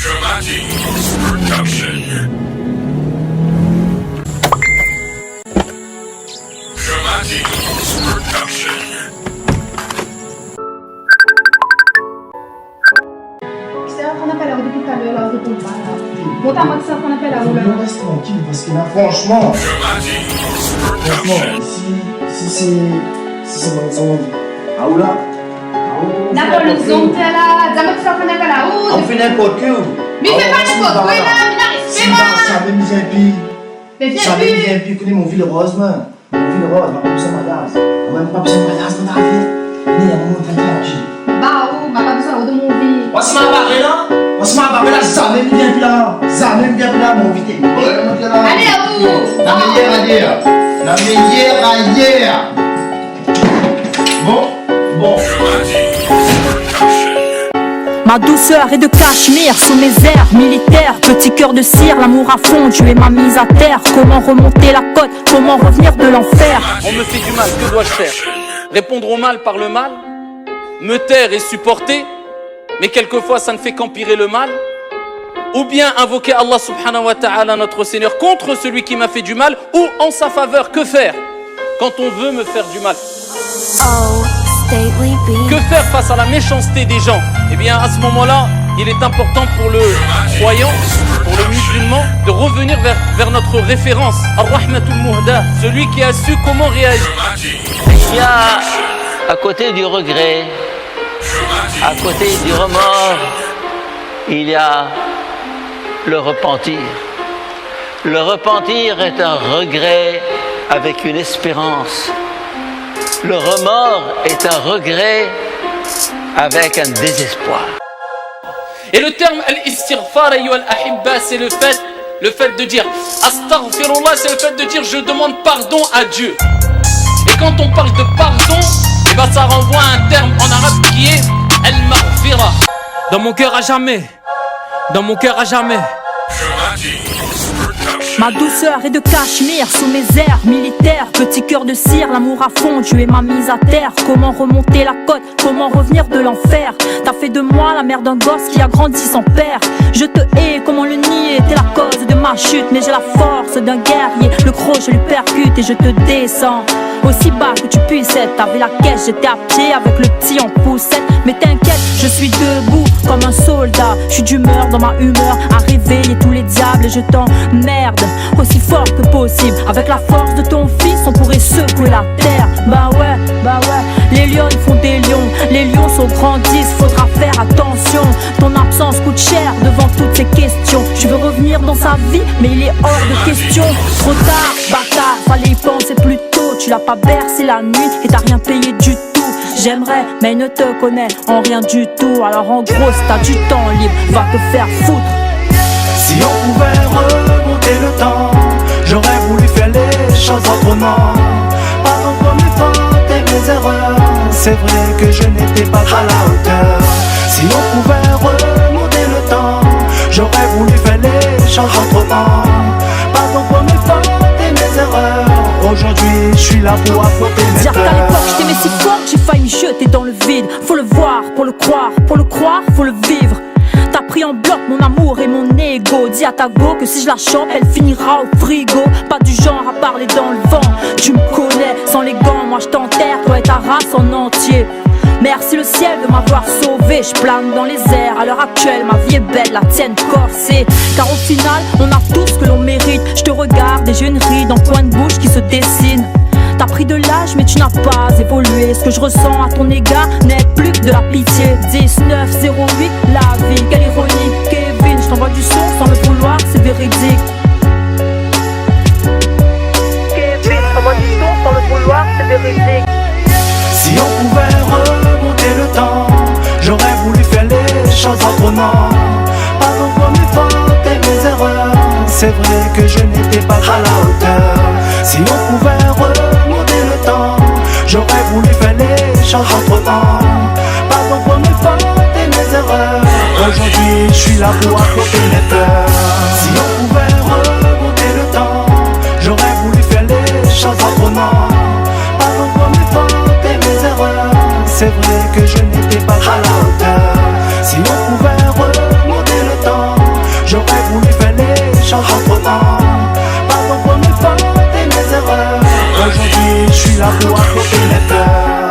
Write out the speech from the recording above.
On appelle à depuis tout à l'heure, là, on répond pas là. Bon, t'as moi de ça qu'on appelle à là. Reste tranquille parce que là, franchement, si c'est bon, ça va. Aoula. D'accord, le zoom, t'es là. T'as moi de ça qu'on appelle à où? On fait n'importe quoi. Mais fais pas n'importe quoi, là, mais moi. Ça va me dire puis. Mais viens, ça va me dire puis connais mon ville rose, man. Mon ville rose, ma besoin de madame. On n'a pas besoin de madame, on a vie. Mais il y a un moment tranquille. Bah, oh, m'a pas besoin de mon vie. On se m'a barré là. On se m'a barré là, ça même bien plus là. Ça même bien plus là, mon vite. Allez, à vous. La meilleure à dire. La meilleure à dire. Bon. Ma douceur est de cachemire sous mes airs militaires. Petit cœur de cire, l'amour à fond, tu es ma mise à terre. Comment remonter la côte, comment revenir de l'enfer? On me fait du mal, que dois-je faire? Répondre au mal par le mal? Me taire et supporter? Mais quelquefois ça ne fait qu'empirer le mal? Ou bien invoquer Allah subhanahu wa ta'ala, notre Seigneur, contre celui qui m'a fait du mal, ou en sa faveur? Que faire quand on veut me faire du mal? Que faire face à la méchanceté des gens? Eh bien à ce moment-là, il est important pour le croyant, pour le musulman, de revenir vers notre référence, Ar-Rahmatul Muhda, celui qui a su comment réagir. Il y a à côté du regret, à côté du remords, il y a le repentir. Le repentir est un regret avec une espérance. Le remords est un regret avec un désespoir. Et le terme al-istighfar, ayyuha al-ahibba, c'est le fait de dire astaghfirullah, c'est le fait de dire je demande pardon à Dieu. Et quand on parle de pardon, eh ben ça renvoie à un terme en arabe qui est al-maghfira. Dans mon cœur à jamais, dans mon cœur à jamais. Ma douceur est de cachemire sous mes airs militaires. Petit cœur de cire, l'amour à fond, tu es ma mise à terre. Comment remonter la côte, comment revenir de l'enfer? T'as fait de moi la mère d'un gosse qui a grandi sans père. Je te hais, comment le nier? T'es la cause de ma chute, mais j'ai la force d'un guerrier. Le croc je lui percute et je te descends aussi bas que tu puisses être. T'avais la caisse, j'étais à pied avec le petit en poussette. Mais t'inquiète, je suis debout comme un soldat. Je suis d'humeur dans ma humeur à réveiller tous les diables et je t'emmerde aussi fort que possible. Avec la force de ton fils, on pourrait secouer la terre. Bah ouais, les lions ils font des lions. Les lions sont grandissent, faudra faire attention. Ton absence coûte cher devant toutes ces questions. Je veux revenir dans sa vie, mais il est hors de question. Trop tard, bâtard, fallait y penser plus tôt. Tu l'as pas bercé la nuit et t'as rien payé du tout. J'aimerais, mais il ne te connaît en rien du tout. Alors en gros, si t'as du temps libre, va te faire foutre. Si on pouvait remonter le temps, j'aurais voulu faire les choses autrement. Pardon pour mes fautes et mes erreurs, c'est vrai que je n'étais pas à la hauteur. Si on pouvait remonter le temps, j'aurais voulu faire les choses autrement. Pardon pour mes fautes et mes erreurs, aujourd'hui je suis là pour affronter mes Dire peurs. qu'à l'époque je t'aimais si fort que j'ai failli me jeter dans le vide. Faut le voir pour le croire, faut le vivre. T'as pris en bloc mon amour et mon ego. Dis à ta go que si je la chope, elle finira au frigo. Pas du genre à parler dans le vent. Tu me connais, sans les gants, moi je t'enterre, toi et ta race en entier. Merci le ciel de m'avoir sauvé. Je plane dans les airs, à l'heure actuelle ma vie est belle, la tienne corsée. Car au final, on a tout ce que l'on mérite. Je te regarde et j'ai une ride en coin de bouche qui se dessine. T'as pris de l'âge mais tu n'as pas évolué. Ce que je ressens à ton égard n'est plus que de la pitié. 1908, la vie, quelle ironie. Kevin, je t'envoie du son sans le vouloir, c'est véridique. Kevin, je t'envoie du son sans le vouloir, c'est véridique. Si on pouvait remonter le temps, j'aurais voulu faire les choses autrement. Pardon pour mes fautes et mes erreurs, c'est vrai que je n'étais pas à la hauteur. Si on pouvait remonter le temps, j'aurais voulu faire les choses autrement. Pardon pour mes fautes et mes erreurs, aujourd'hui je suis là pour affronter mes peurs. Si on pouvait remonter le temps, j'aurais voulu faire les choses autrement. Pardon pour mes fautes et mes erreurs, c'est vrai que je n'étais pas à la hauteur. Si on pouvait remonter le temps, Pardon pour mes fautes et mes erreurs. Aujourd'hui je suis là pour apporter les fleurs.